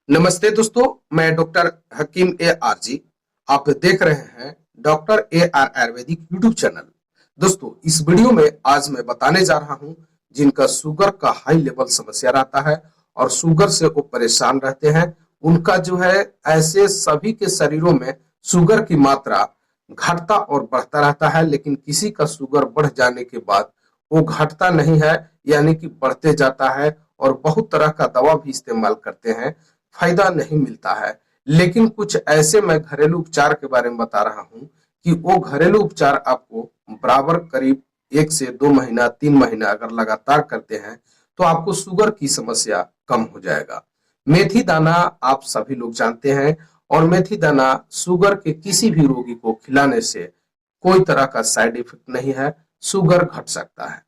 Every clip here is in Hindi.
नमस्ते दोस्तों, मैं doctor Hakim A R G. आप देख रहे हैं doctor A R Ayurvedic YouTube channel. दोस्तों, इस वीडियो में आज मैं बताने जा रहा हूं जिनका शुगर का हाई लेवल समस्या रहता है और शुगर से वो परेशान रहते हैं, उनका जो है ऐसे सभी के शरीरों में शुगर की मात्रा घटता और बढ़ता रहता है, लेकिन किसी का शुगर बढ़ जाने के बाद वो घटता नहीं है, यानी कि बढ़ते जाता है और बहुत तरह का दवा भी इस्तेमाल करते हैं, फायदा नहीं मिलता है। लेकिन कुछ ऐसे मैं घरेलू उपचार के बारे में बता रहा हूं कि वो घरेलू उपचार आपको बराबर करीब 1 से 2 महीना 3 महीना अगर लगातार करते हैं तो आपको शुगर की समस्या कम हो जाएगा। मेथी दाना आप सभी लोग जानते हैं और मेथी दाना शुगर के किसी भी रोगी को खिलाने से कोई तरह का साइड इफेक्ट नहीं है, शुगर घट सकता है।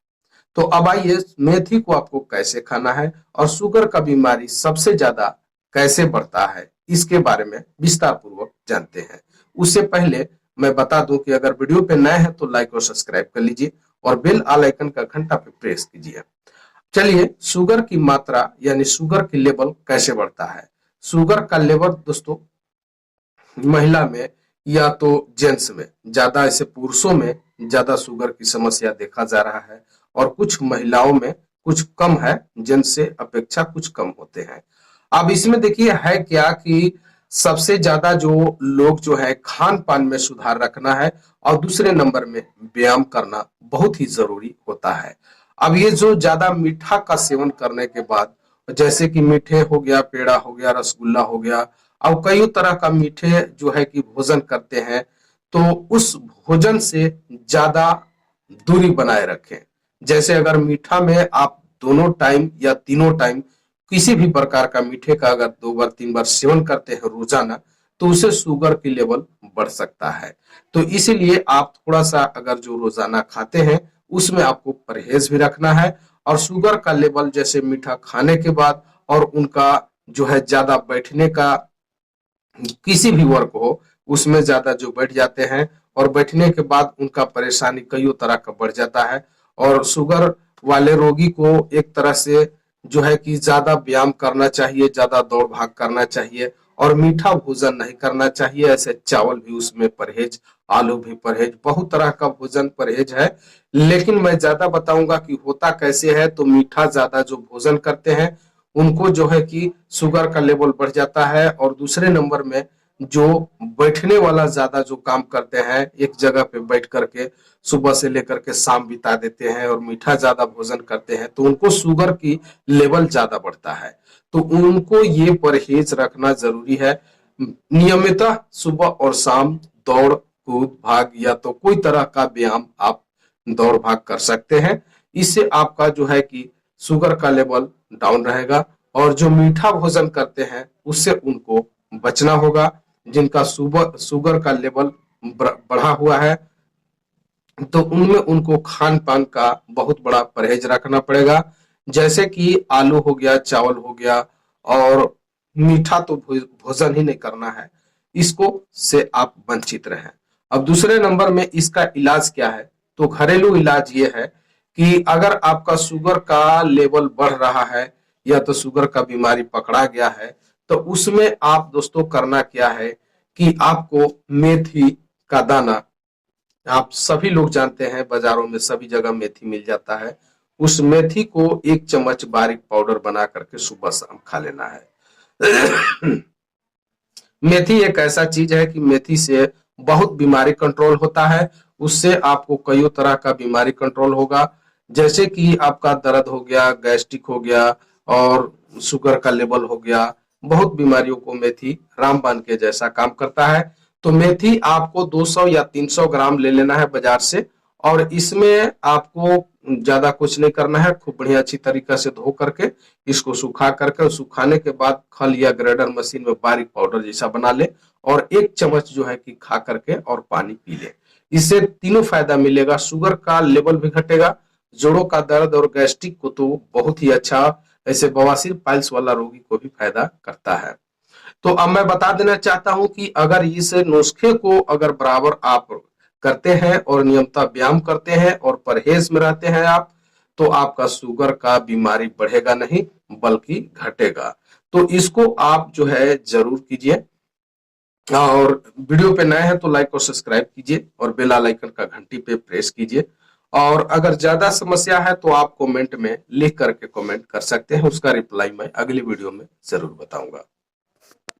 तो अब आइए मेथी को आपको कैसे खाना है और शुगर का बीमारी सबसे ज्यादा कैसे बढ़ता है इसके बारे में विस्तार पूर्वक जानते हैं। उससे पहले मैं बता दूं कि अगर वीडियो पे नए हैं तो लाइक और सब्सक्राइब कर लीजिए और बेल आल आइकन का घंटा पे प्रेस कीजिए। चलिए, शुगर की मात्रा यानी शुगर की लेवल कैसे बढ़ता है। शुगर का लेवल दोस्तों महिला में या तो जेंट्स में ज्यादा, ऐसे पुरुषों में ज्यादा शुगर की समस्या देखा जा रहा है और कुछ महिलाओं में कुछ कम है, जेंट्स से अपेक्षा कुछ कम होते हैं। अब इसमें देखिए है क्या कि सबसे ज्यादा जो लोग जो है खान पान में सुधार रखना है और दूसरे नंबर में व्यायाम करना बहुत ही जरूरी होता है। अब ये जो ज्यादा मीठा का सेवन करने के बाद, जैसे कि मीठे हो गया, पेड़ा हो गया, रसगुल्ला हो गया, अब कई तरह का मीठे जो है कि भोजन करते हैं, तो उस भोजन से ज्यादा दूरी बनाए रखें। जैसे अगर मीठा में आप दोनों टाइम या तीनों टाइम किसी भी प्रकार का मीठे का अगर 2 बार 3 बार सेवन करते हैं रोजाना, तो उससे शुगर की लेवल बढ़ सकता है। तो इसीलिए आप थोड़ा सा अगर जो रोजाना खाते हैं उसमें आपको परहेज भी रखना है और शुगर का लेवल जैसे मीठा खाने के बाद और उनका जो है ज्यादा बैठने का किसी भी वर्क हो उसमें ज्यादा जो बैठ जाते हैं और बैठने के बाद उनका परेशानी कई तरह का बढ़ जाता है। और शुगर वाले रोगी को एक तरह से जो है कि ज्यादा व्यायाम करना चाहिए, ज्यादा दौड़ भाग करना चाहिए और मीठा भोजन नहीं करना चाहिए। ऐसे चावल भी उसमें परहेज, आलू भी परहेज, बहुत तरह का भोजन परहेज है। लेकिन मैं ज्यादा बताऊंगा कि होता कैसे है। तो मीठा ज्यादा जो भोजन करते हैं उनको जो है कि शुगर का लेवल बढ़ जाता है और दूसरे नंबर में जो बैठने वाला ज्यादा जो काम करते हैं, एक जगह पे बैठ करके सुबह से लेकर के शाम बिता देते हैं और मीठा ज्यादा भोजन करते हैं, तो उनको शुगर की लेवल ज्यादा बढ़ता है। तो उनको ये परहेज रखना जरूरी है। नियमितः सुबह और शाम दौड़ कूद भाग या तो कोई तरह का व्यायाम आप दौड़ भाग कर सकते हैं। इससे आपका जो है कि शुगर का लेवल डाउन रहेगा और जो मीठा भोजन करते हैं उससे उनको बचना होगा। जिनका सुबह शुगर का लेवल बढ़ा हुआ है तो उनमें उनको खान पान का बहुत बड़ा परहेज रखना पड़ेगा। जैसे कि आलू हो गया, चावल हो गया और मीठा तो भोजन ही नहीं करना है, इसको से आप वंचित रहें। अब दूसरे नंबर में इसका इलाज क्या है। तो घरेलू इलाज ये है कि अगर आपका शुगर का लेवल बढ़ रहा है या तो शुगर का बीमारी पकड़ा गया है, तो उसमें आप दोस्तों करना क्या है कि आपको मेथी का दाना, आप सभी लोग जानते हैं बाजारों में सभी जगह मेथी मिल जाता है, उस मेथी को 1 चम्मच बारीक पाउडर बना करके सुबह शाम खा लेना है। मेथी एक ऐसा चीज है कि मेथी से बहुत बीमारी कंट्रोल होता है। उससे आपको कई तरह का बीमारी कंट्रोल होगा, जैसे कि आपका दर्द हो गया, गैस्ट्रिक हो गया और शुगर का लेवल हो गया। बहुत बीमारियों को मेथी रामबाण के जैसा काम करता है। तो मेथी आपको 200 या 300 ग्राम ले लेना है बाजार से और इसमें आपको ज्यादा कुछ नहीं करना है। खूब बढ़िया अच्छी तरीके से धो करके इसको सुखा करके, सुखाने के बाद खल या ग्रेडर मशीन में बारीक पाउडर जैसा बना ले और 1 चम्मच जो है कि खा करके और पानी पी ले। इससे तीनों फायदा मिलेगा, शुगर का लेवल भी घटेगा, जोड़ों का दर्द और गैस्ट्रिक को तो बहुत ही अच्छा, ऐसे बवासीर पाइल्स वाला रोगी को भी फायदा करता है। तो अब मैं बता देना चाहता हूं कि अगर इस नुस्खे को अगर बराबर आप करते हैं और नियमित व्यायाम करते हैं और परहेज में रहते हैं आप, तो आपका शुगर का बीमारी बढ़ेगा नहीं बल्कि घटेगा। तो इसको आप जो है जरूर कीजिए, और वीडियो पे नए हैं तो लाइक और सब्सक्राइब कीजिए और बेल आइकन का घंटी पे प्रेस कीजिए। और अगर ज्यादा समस्या है तो आप कमेंट में लिख करके कमेंट कर सकते हैं, उसका रिप्लाई मैं अगली वीडियो में जरूर बताऊंगा।